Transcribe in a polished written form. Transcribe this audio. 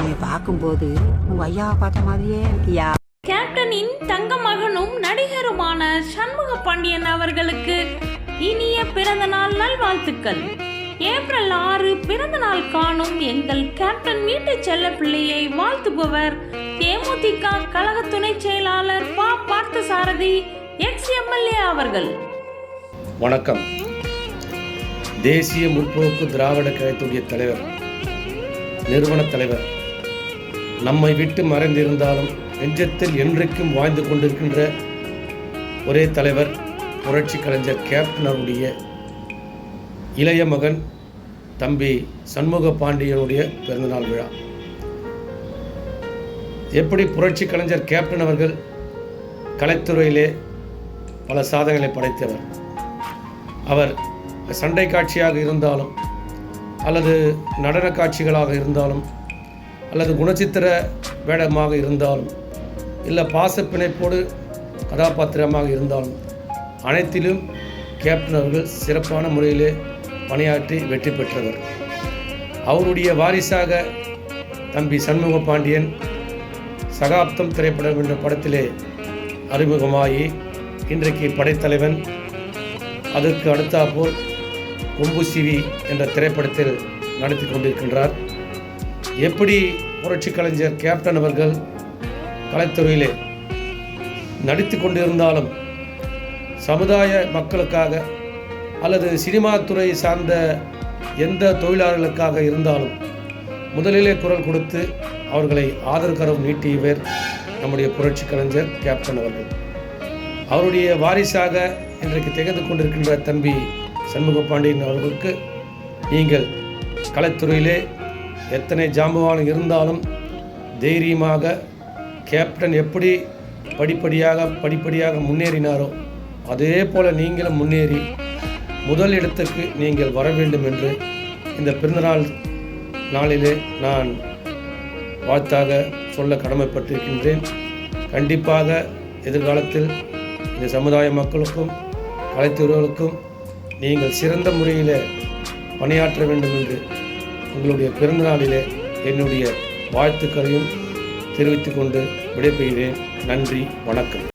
உன்னை பார்க்கும்போது உங்க ஐயாவை பார்த்த மாதிரியே இருக்கியா. கேப்டனின் தங்க மகனும் நடிகருமான சண்முக பாண்டியன் அவர்களுக்கு இனிய பிறந்த நாள் நல்வாழ்த்துக்கள். ஏப்ரல் 6 பிறந்த நாள் காணும் எங்கள் கேப்டன் வீட்டு செல்ல பிள்ளையை வாழ்த்துபவர் தேமுதிக கழக துணை செயலாளர் பார்த்தசாரதி எக்ஸ்-எம்எல்ஏ அவர்கள். வணக்கம். தேசிய முற்போக்கு திராவிட கழகத்துடைய தலைவர், நிறுவன தலைவர், நம்மை விட்டு மறைந்திருந்தாலும் நெஞ்சத்தில் என்றைக்கும் வாழ்ந்து கொண்டிருக்கின்ற ஒரே தலைவர் புரட்சி கலைஞர் கேப்டன் அவருடைய இளைய மகன் தம்பி சண்முக பாண்டியனுடைய பிறந்தநாள் விழா. எப்படி புரட்சி கலைஞர் கேப்டன் அவர்கள் கலைத்துறையிலே பல சாதனைகளை படைத்தவர். அவர் சண்டை காட்சியாக இருந்தாலும் அல்லது நடன காட்சிகளாக இருந்தாலும் அல்லது குணச்சித்திர வேடமாக இருந்தாலும் இல்லை பாசப்பிணைப்போடு கதாபாத்திரமாக இருந்தாலும் அனைத்திலும் கேப்டன் அவர்கள் சிறப்பான முறையிலே பணியாற்றி வெற்றி பெற்றவர். அவருடைய வாரிசாக தம்பி சண்முக பாண்டியன் சகாப்தம் திரைப்படம் என்ற படத்திலே அறிமுகமாகி இன்றைக்கு படைத்தலைவன், அதற்கு அடுத்தாற்போல் கொம்புசிவி என்ற திரைப்படத்தில் நடித்து கொண்டிருக்கின்றார். எப்படி புரட்சி கலைஞர் கேப்டன் அவர்கள் கலைத்துறையிலே நடித்து கொண்டிருந்தாலும் சமுதாய மக்களுக்காக அல்லது சினிமா துறை சார்ந்த எந்த தொழிலாளர்களுக்காக இருந்தாலும் முதலிலே குரல் கொடுத்து அவர்களை ஆதரகரம் நீட்டியவர் நம்முடைய புரட்சி கலைஞர் கேப்டன் அவர்கள். அவருடைய வாரிசாக இன்றைக்கு திகழ்ந்து கொண்டிருக்கின்ற தம்பி சண்முக பாண்டியன் அவர்களுக்கு நீங்கள் கலைத்துறையிலே எத்தனை ஜாம்பவான் இருந்தாலும் தைரியமாக கேப்டன் எப்படி படிப்படியாக முன்னேறினாரோ அதே போல் நீங்களும் முன்னேறி முதல் இடத்துக்கு நீங்கள் வர வேண்டும் என்று இந்த பிறந்தநாள் நாளிலே நான் வாழ்த்தாக சொல்ல கடமைப்பட்டிருக்கின்றேன். கண்டிப்பாக எதிர்காலத்தில் இந்த சமுதாய மக்களுக்கும் கலைத்துறைகளுக்கும் நீங்கள் சிறந்த முறையில் பணியாற்ற வேண்டும் என்று உங்களுடைய பிறந்தநாளிலே என்னுடைய வாழ்த்துக்களையும் தெரிவித்துக் கொண்டு விடைபெறுகிறேன். நன்றி, வணக்கம்.